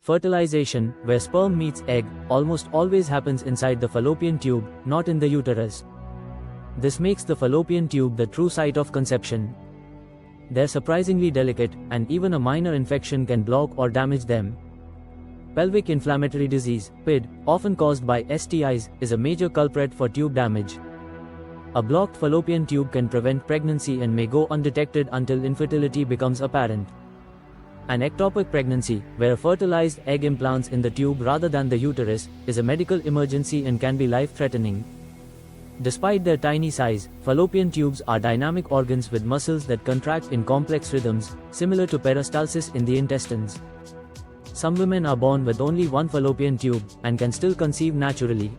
Fertilization, where sperm meets egg, almost always happens inside the fallopian tube, not in the uterus. This makes the fallopian tube the true site of conception. They're surprisingly delicate, and even a minor infection can block or damage them. Pelvic inflammatory disease, PID, often caused by STIs, is a major culprit for tube damage. A blocked fallopian tube can prevent pregnancy and may go undetected until infertility becomes apparent. An ectopic pregnancy, where a fertilized egg implants in the tube rather than the uterus, is a medical emergency and can be life-threatening. Despite their tiny size, fallopian tubes are dynamic organs with muscles that contract in complex rhythms, similar to peristalsis in the intestines. Some women are born with only one fallopian tube, and can still conceive naturally.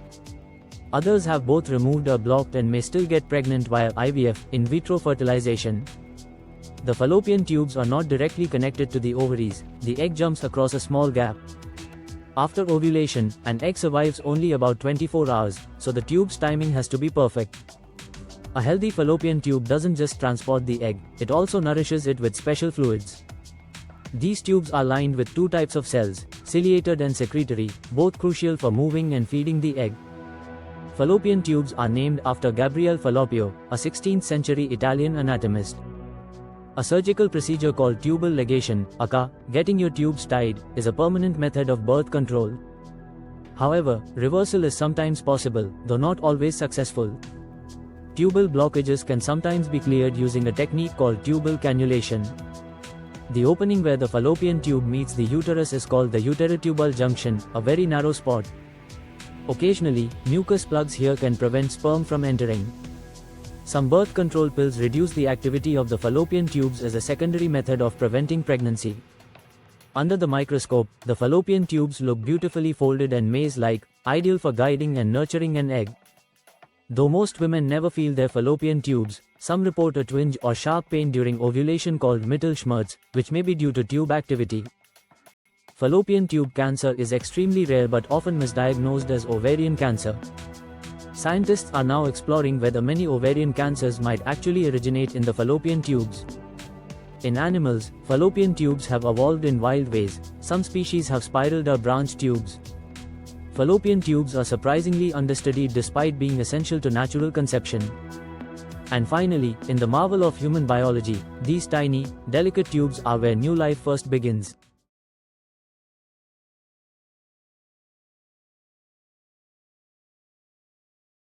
Others have both removed or blocked and may still get pregnant via IVF, in vitro fertilization. The fallopian tubes are not directly connected to the ovaries, the egg jumps across a small gap. After ovulation, an egg survives only about 24 hours, so the tube's timing has to be perfect. A healthy fallopian tube doesn't just transport the egg, it also nourishes it with special fluids. These tubes are lined with two types of cells, ciliated and secretory, both crucial for moving and feeding the egg. Fallopian tubes are named after Gabriele Falloppio, a 16th century Italian anatomist. A surgical procedure called tubal ligation, aka, getting your tubes tied, is a permanent method of birth control. However, reversal is sometimes possible, though not always successful. Tubal blockages can sometimes be cleared using a technique called tubal cannulation. The opening where the fallopian tube meets the uterus is called the uterotubal junction, a very narrow spot. Occasionally, mucus plugs here can prevent sperm from entering. Some birth control pills reduce the activity of the fallopian tubes as a secondary method of preventing pregnancy. Under the microscope, the fallopian tubes look beautifully folded and maze-like, ideal for guiding and nurturing an egg. Though most women never feel their fallopian tubes, some report a twinge or sharp pain during ovulation called Mittelschmerz, which may be due to tube activity. Fallopian tube cancer is extremely rare but often misdiagnosed as ovarian cancer. Scientists are now exploring whether many ovarian cancers might actually originate in the fallopian tubes. In animals, fallopian tubes have evolved in wild ways. Some species have spiraled or branched tubes. Fallopian tubes are surprisingly understudied despite being essential to natural conception. And finally, in the marvel of human biology, these tiny, delicate tubes are where new life first begins.